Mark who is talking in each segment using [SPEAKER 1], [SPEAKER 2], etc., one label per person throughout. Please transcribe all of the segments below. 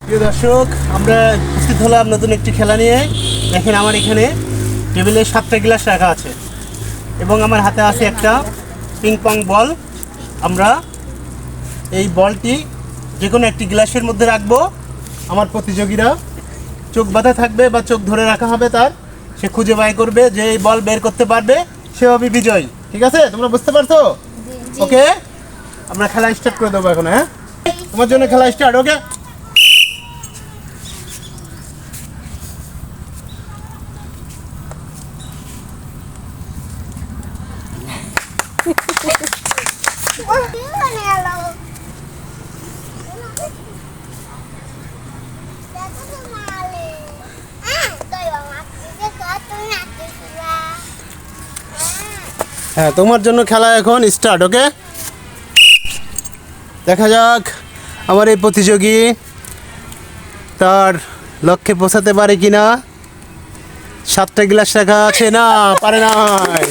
[SPEAKER 1] প্রিয় দর্শক, আমরা উপস্থিত হলাম নতুন একটি খেলা নিয়ে। দেখেন আমার এখানে টেবিলে 7টা গ্লাস রাখা আছে এবং আমার হাতে আছে একটা পিং পং বল। আমরা এই বলটি যে কোনো একটি গ্লাসের মধ্যে রাখবো। আমার প্রতিযোগীরা চোখ বাঁধা থাকবে বা চোখ ধরে রাখা হবে তার, সে খুঁজে বাই করবে, যে এই বল বের করতে পারবে সে হবে বিজয়ী। ঠিক আছে, তোমরা বুঝতে পারছো? ওকে, আমরা খেলা স্টার্ট করে দেবো এখন। হ্যাঁ, তোমার জন্য খেলা স্টার্ট। ওকে, হ্যাঁ, তোমার জন্য খেলা এখন স্টার্ট। ওকে, দেখা যাক আমার এই প্রতিযোগী তার লক্ষ্যে পৌঁছাতে পারে কিনা। 7টা গ্লাস রাখা আছে, না পারে নাই।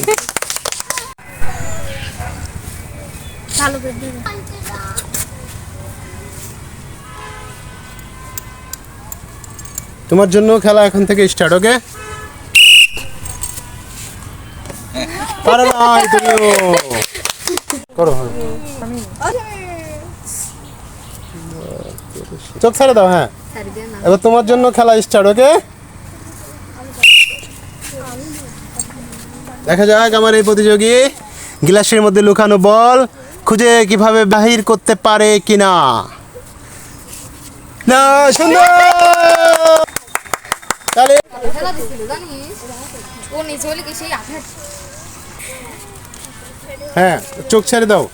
[SPEAKER 1] তোমার জন্য খেলা এখন থেকে স্টার্ট। ওকে, পারে নাই, তুমিও করো। চোখ ছেড়ে দাও। হ্যাঁ, এবার তোমার জন্য খেলা স্টার্ট। ওকে, দেখা যাক আমার এই প্রতিযোগী গ্লাসের মধ্যে লুকানো বল খুঁজে কিভাবে বাহির করতে পারে কিনা। না, সুন্দর। তাহলে হ্যাঁ, চোখ ছেড়ে দাও।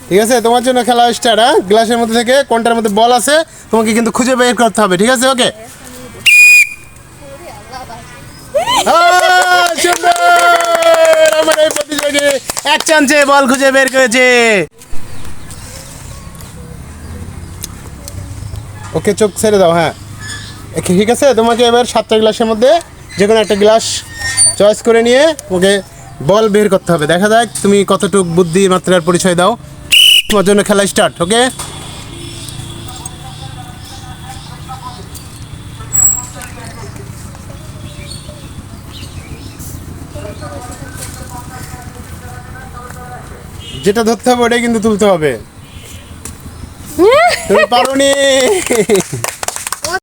[SPEAKER 1] ঠিক আছে, তোমার জন্য খেলা স্টার্ট। হ্যাঁ, গ্লাসের মধ্যে থেকে কোনটার মধ্যে বল আছে তোমাকে কিন্তু খুঁজে বের করতে হবে। ঠিক আছে, ওকে। সুন্দর, আমার এই প্রতিযোগী এক চান্সে বল খুঁজে বের করেছে। ওকে, চোখ ছেড়ে দাও। হ্যাঁ, ঠিক আছে, তোমাকে এবার 7টা গ্লাসের মধ্যে যে কোনো একটা গ্লাস চয়েস করে নিয়ে ওকে বল বের করতে হবে। দেখা যাক তুমি কতটুকু বুদ্ধির মাত্রার পরিচয় দাও। তোমার জন্য খেলা স্টার্ট। ওকে, যেটা ধরতে হবে ওটাই কিন্তু তুলতে হবে। তুমি পারোনি।